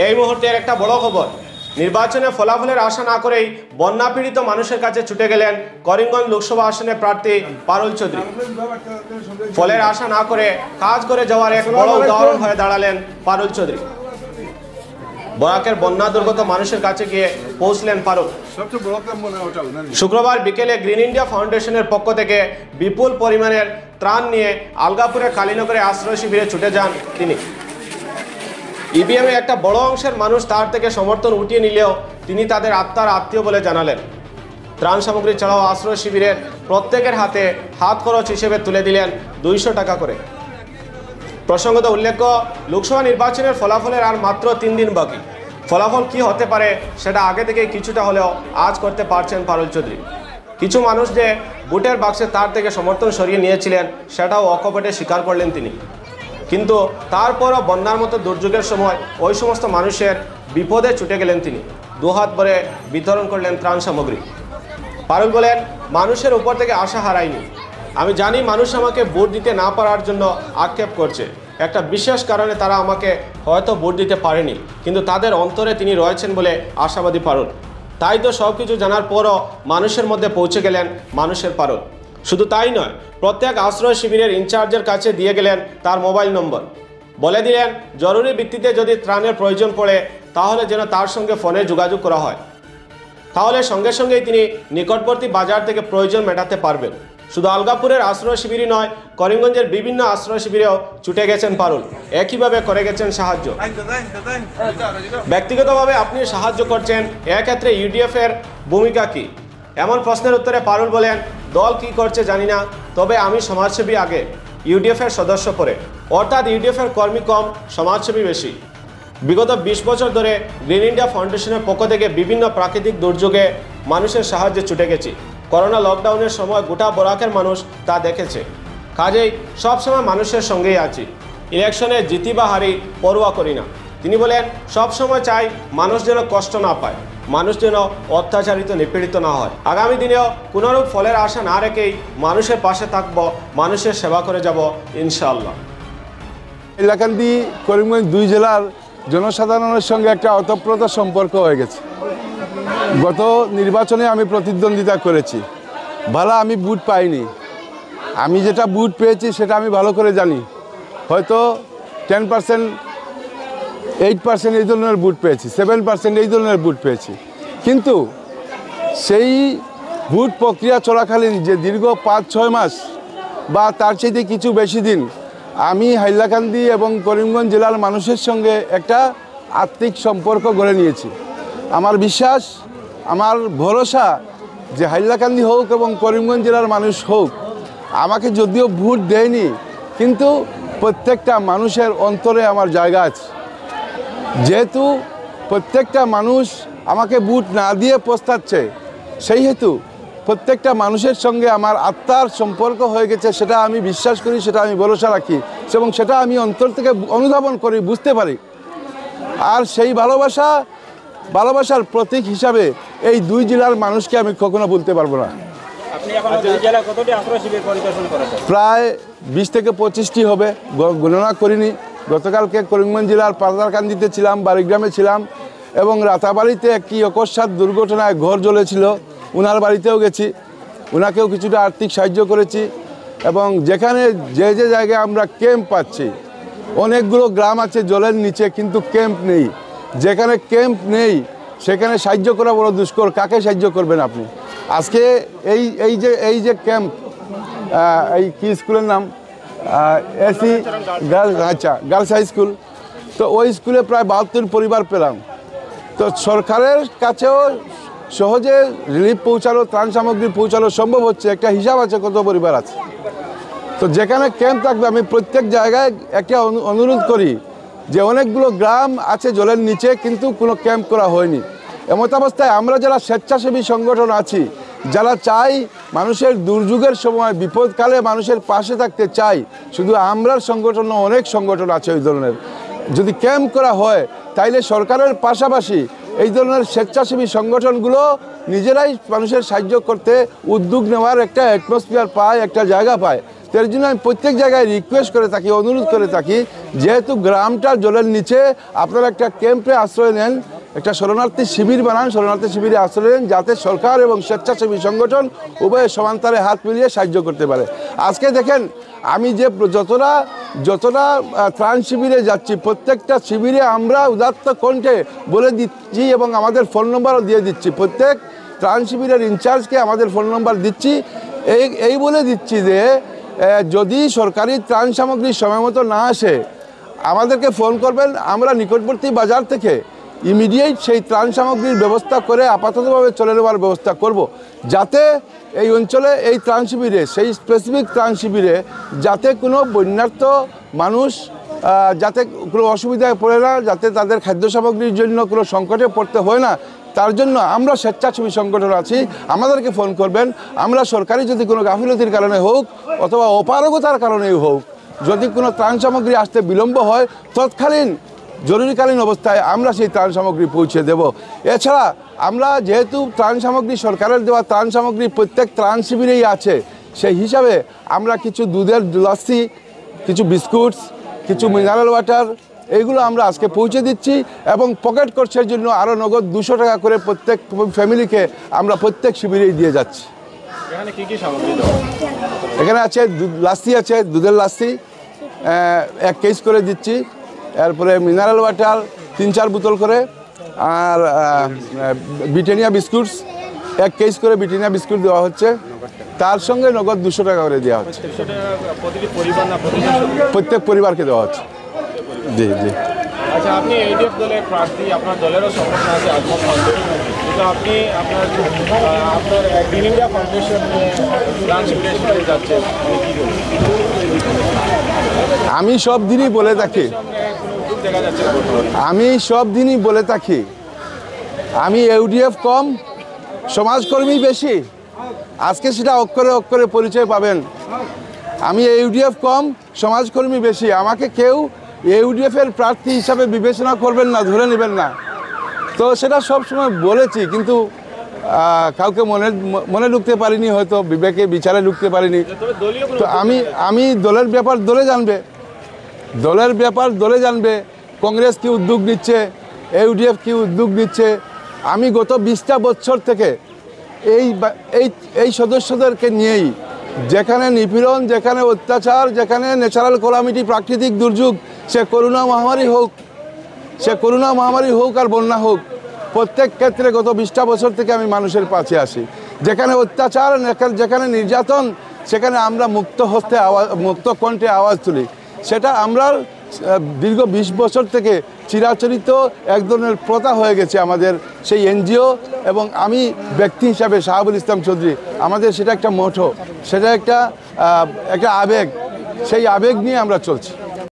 এই মুহূর্তের একটা বড় খবর, নির্বাচনে ফলাফলের আশা না করেই বন্যা পীড়িত মানুষের কাছে ছুটে গেলেন করিমগঞ্জ লোকসভা আসনের প্রার্থী পারুল চৌধুরী। ফলের আশা না করে কাজ করে যাওয়ার এক বড় উদাহরণ হয়ে দাঁড়ালেন পারুল চৌধুরী। বরাকের বন্যা দুর্গত মানুষের কাছে গিয়ে পৌঁছলেন পারুল। শুক্রবার বিকেলে গ্রিন ইন্ডিয়া ফাউন্ডেশনের পক্ষ থেকে বিপুল পরিমাণের ত্রাণ নিয়ে আলগাপুরের কালীনগরে আশ্রয় শিবিরে ছুটে যান তিনি। ইভিএমে একটা বড় অংশের মানুষ তার থেকে সমর্থন উঠিয়ে নিলেও তিনি তাদের আত্মার আত্মীয় বলে জানালেন। ত্রাণ সামগ্রী ছাড়াও আশ্রয় শিবিরের প্রত্যেকের হাতে হাত খরচ হিসেবে তুলে দিলেন 200 টাকা করে। প্রসঙ্গত উল্লেখ্য, লোকসভা নির্বাচনের ফলাফলের আর মাত্র 3 দিন বাকি। ফলাফল কি হতে পারে সেটা আগে থেকে কিছুটা হলেও আজ করতে পারছেন পারুল চৌধুরী। কিছু মানুষ যে ভোটের বাক্সে তার থেকে সমর্থন সরিয়ে নিয়েছিলেন সেটাও অকপটে স্বীকার করলেন তিনি। কিন্তু তারপরও বন্যার মতো দুর্যোগের সময় ওই সমস্ত মানুষের বিপদে ছুটে গেলেন তিনি। দুহাত ভরে বিতরণ করলেন ত্রাণ সামগ্রী। পারুল বলেন, মানুষের উপর থেকে আশা হারায়নি। আমি জানি মানুষ আমাকে ভোট দিতে না পারার জন্য আক্ষেপ করছে। একটা বিশেষ কারণে তারা আমাকে হয়তো ভোট দিতে পারেনি, কিন্তু তাদের অন্তরে তিনি রয়েছেন বলে আশাবাদী পারুল। তাই তো সব কিছু জানার পরও মানুষের মধ্যে পৌঁছে গেলেন মানুষের পারুল। শুধু তাই নয়, প্রত্যেক আশ্রয় শিবিরের ইনচার্জের কাছে দিয়ে গেলেন তার মোবাইল নম্বর। বলে দিলেন জরুরি ভিত্তিতে যদি ত্রাণের প্রয়োজন পড়ে তাহলে যেন তার সঙ্গে ফোনে যোগাযোগ করা হয়। তাহলে সঙ্গে সঙ্গেই তিনি নিকটবর্তী বাজার থেকে প্রয়োজন মেটাতে পারবেন। শুধু আলগাপুরের আশ্রয় শিবিরই নয়, করিমগঞ্জের বিভিন্ন আশ্রয় শিবিরেও ছুটে গেছেন পারুল। একইভাবে করে গেছেন সাহায্য। ব্যক্তিগতভাবে আপনি সাহায্য করছেন, এক্ষেত্রে ইউডিএফ এর ভূমিকা কি? এমন প্রশ্নের উত্তরে পারুল বলেন, দল কি করছে জানি না, তবে আমি সমাজসেবী আগে, ইউডিএফ এর সদস্য পরে। অর্থাৎ ইউডিএফ এর কর্মী কম, সমাজসেবী বেশি। বিগত 20 বছর ধরে গ্রিন ইন্ডিয়া ফাউন্ডেশনের পক্ষ থেকে বিভিন্ন প্রাকৃতিক দুর্যোগে মানুষের সাহায্যে ছুটে গেছি। করোনা লকডাউনের সময় গোটা বরাকের মানুষ তা দেখেছে। কাজেই সবসময় মানুষের সঙ্গেই আছি। ইলেকশনে জিতি বা হারি পরোয়া করি না। তিনি বলেন, সবসময় চাই মানুষ যেন কষ্ট না পায়, মানুষ যেন অত্যাচারিত নিপীড়িত না হয়। আগামী দিনেও কোনোরূপ ফলের আশা না রেখেই মানুষের পাশে থাকব, মানুষের সেবা করে যাব ইনশাআল্লাহ। হাইলাকান্দি করিমগঞ্জ 2 জেলার জনসাধারণের সঙ্গে একটা ওতপ্রোত সম্পর্ক হয়ে গেছে। গত নির্বাচনে আমি প্রতিদ্বন্দ্বিতা করেছি, ভালো আমি ভোট পাইনি। আমি যেটা ভোট পেয়েছি সেটা আমি ভালো করে জানি। হয়তো 10%, 8% এই ধরনের ভোট পেয়েছি, 7% এই ধরনের ভোট পেয়েছি। কিন্তু সেই ভোট প্রক্রিয়া চলাকালীন যে দীর্ঘ 5-6 মাস বা তার চাইতে কিছু বেশি দিন আমি হাইলাকান্দি এবং করিমগঞ্জ জেলার মানুষের সঙ্গে একটা আত্মিক সম্পর্ক গড়ে নিয়েছি। আমার বিশ্বাস, আমার ভরসা যে হাইলাকান্দি হোক এবং করিমগঞ্জ জেলার মানুষ হোক, আমাকে যদিও ভোট দেয়নি, কিন্তু প্রত্যেকটা মানুষের অন্তরে আমার জায়গা আছে। যেহেতু প্রত্যেকটা মানুষ আমাকে ভোট না দিয়ে পস্তাচ্ছে, সেই হেতু প্রত্যেকটা মানুষের সঙ্গে আমার আত্মার সম্পর্ক হয়ে গেছে, সেটা আমি বিশ্বাস করি, সেটা আমি ভরসা রাখি এবং সেটা আমি অন্তর থেকে অনুধাবন করি, বুঝতে পারি। আর সেই ভালোবাসার প্রতীক হিসাবে এই 2 জেলার মানুষকে আমি কখনো বলতে পারবো না। প্রায় 20 থেকে 25টি হবে, গণনা করিনি। গতকালকে করিমগঞ্জ জেলার পাতারকান্দিতে ছিলাম, বাড়িগ্রামে ছিলাম এবং রাতাবাড়িতে একটি অকস্মাৎ দুর্ঘটনায় ঘর জ্বলেছিল, ওনার বাড়িতেও গেছি, ওনাকেও কিছুটা আর্থিক সাহায্য করেছি। এবং যেখানে যে জায়গায় আমরা ক্যাম্প পাচ্ছি, অনেকগুলো গ্রাম আছে জলের নিচে, কিন্তু ক্যাম্প নেই। যেখানে ক্যাম্প নেই সেখানে সাহায্য করা বড় দুষ্কর। কাকে সাহায্য করবেন আপনি? আজকে এই যে ক্যাম্প, এই কি স্কুলের নাম, এসি গার্লস হাই স্কুল, তো ওই স্কুলে প্রায় 72 পরিবার পেলাম। তো সরকারের কাছেও সহজে রিলিফ পৌঁছানো, ত্রাণ সামগ্রী পৌঁছানো সম্ভব হচ্ছে, একটা হিসাব আছে কত পরিবার আছে। তো যেখানে ক্যাম্প থাকবে, আমি প্রত্যেক জায়গায় একটা অনুরোধ করি যে অনেকগুলো গ্রাম আছে জলের নিচে, কিন্তু কোনো ক্যাম্প করা হয়নি। এমত অবস্থায় আমরা যারা স্বেচ্ছাসেবী সংগঠন আছি, যারা চাই মানুষের দুর্যোগের সময় বিপদকালে মানুষের পাশে থাকতে চাই, শুধু আমরার সংগঠন, অনেক সংগঠন আছে ওই ধরনের। যদি ক্যাম্প করা হয় তাইলে সরকারের পাশাপাশি এই ধরনের স্বেচ্ছাসেবী সংগঠনগুলো নিজেরাই মানুষের সাহায্য করতে উদ্যোগ নেওয়ার একটা অ্যাটমসফিয়ার পায়, একটা জায়গা পায়। তার জন্য আমি প্রত্যেক জায়গায় রিকোয়েস্ট করে থাকি, অনুরোধ করে থাকি, যেহেতু গ্রামটা জলের নিচে, আপনারা একটা ক্যাম্পে আশ্রয় নেন, একটা শরণার্থী শিবির বানান, শরণার্থী শিবিরে আশ্রয় নেন, যাতে সরকার এবং স্বেচ্ছাসেবী সংগঠন উভয়ে সমান্তরে হাত মিলিয়ে সাহায্য করতে পারে। আজকে দেখেন আমি যে যতটা ত্রাণ শিবিরে যাচ্ছি, প্রত্যেকটা শিবিরে আমরা উদাত্ত কণ্ঠে বলে দিচ্ছি এবং আমাদের ফোন নম্বরও দিয়ে দিচ্ছি। প্রত্যেক ত্রাণ শিবিরের ইনচার্জকে আমাদের ফোন নম্বর দিচ্ছি, এই বলে দিচ্ছি যে যদি সরকারি ত্রাণ সামগ্রী সময় মতো না আসে আমাদেরকে ফোন করবেন, আমরা নিকটবর্তী বাজার থেকে ইমিডিয়েট সেই ত্রাণ সামগ্রীর ব্যবস্থা করে আপাততভাবে চলে নেওয়ার ব্যবস্থা করব, যাতে এই অঞ্চলে এই ত্রাণ শিবিরে, সেই স্পেসিফিক ত্রাণ শিবিরে যাতে কোনো বন্যার্থ মানুষ যাতে কোনো অসুবিধায় পড়ে না, যাতে তাদের খাদ্য সামগ্রীর জন্য কোনো সংকটে পড়তে হয় না, তার জন্য আমরা স্বেচ্ছাসেবী সংগঠন আছি। আমাদেরকে ফোন করবেন। আমরা সরকারি যদি কোনো গাফিলতির কারণে হোক অথবা অপারগতার কারণেই হোক, যদি কোনো ত্রাণ সামগ্রী আসতে বিলম্ব হয়, তৎকালীন জরুরিকালীন অবস্থায় আমরা সেই ত্রাণ সামগ্রী পৌঁছে দেব। এছাড়া আমরা যেহেতু ত্রাণ সামগ্রী সরকারের দেওয়া ত্রাণ সামগ্রী প্রত্যেক ত্রাণ শিবিরেই আছে, সেই হিসাবে আমরা কিছু দুধের লাসি, কিছু বিস্কুটস, কিছু মিনারেল ওয়াটার, এইগুলো আমরা আজকে পৌঁছে দিচ্ছি এবং পকেট খরচের জন্য আরও নগদ 200 টাকা করে প্রত্যেক ফ্যামিলিকে আমরা প্রত্যেক শিবিরেই দিয়ে যাচ্ছি। এখানে কি কি সামগ্রী দেওয়া? এখানে আছে লাসি, আছে দুধের লাসি 1 কেস করে দিচ্ছি, এরপরে মিনারেল ওয়াটার 3-4 বোতল করে, আর ব্রিটানিয়া বিস্কুটস 1 কেস করে ব্রিটানিয়া বিস্কুট দেওয়া হচ্ছে, তার সঙ্গে নগদ 200 টাকা করে দেওয়া হচ্ছে। প্রত্যেক পরিবারকে দেওয়া হচ্ছে। জি জি। আচ্ছা, আপনি এইডিএফ দলের প্রার্থী, আপনার দলেরও সংগঠন আছে আজমা ফাউন্ডেশন, কিন্তু আপনি আপনার গ্রিন ইন্ডিয়া ফাউন্ডেশন ত্রাণ শিবিরে যাচ্ছে, কী বলবেন? আমি সব দিনই বলে থাকি, আমি ইউডিএফ কম, সমাজকর্মী বেশি। আজকে সেটা অক্ষরে অক্ষরে পরিচয় পাবেন। আমি ইউডিএফ কম, সমাজকর্মী বেশি। আমাকে কেউ ইউডিএফের প্রার্থী হিসাবে বিবেচনা করবেন না, ধরে নেবেন না। তো সেটা সব সময় বলেছি, কিন্তু কাউকে মনে ঢুকতে পারিনি, হয়তো বিবেকে বিচারে ঢুকতে পারিনি। তো আমি দলের ব্যাপার দলে জানবে কংগ্রেস কি উদ্যোগ নিচ্ছে, ইউডিএফ কি উদ্যোগ নিচ্ছে। আমি গত 20টা বছর থেকে এই সদস্যদেরকে নিয়েই, যেখানে নিপীড়ন, যেখানে অত্যাচার, যেখানে ন্যাচারাল ক্যালামিটি, প্রাকৃতিক দুর্যোগ, সে করোনা মহামারী হোক আর বন্যা হোক, প্রত্যেক ক্ষেত্রে গত 20টা বছর থেকে আমি মানুষের পাশে আসি। যেখানে অত্যাচার, যেখানে নির্যাতন, সেখানে আমরা মুক্ত কণ্ঠে আওয়াজ তুলি। সেটা আমরা দীর্ঘ 20 বছর থেকে চিরাচরিত এক ধরনের প্রথা হয়ে গেছে আমাদের সেই এনজিও, এবং আমি ব্যক্তি হিসাবে শাহাবুল ইসলাম চৌধুরী, আমাদের সেটা একটা মোটো, সেটা একটা আবেগ, সেই আবেগ নিয়ে আমরা চলছি।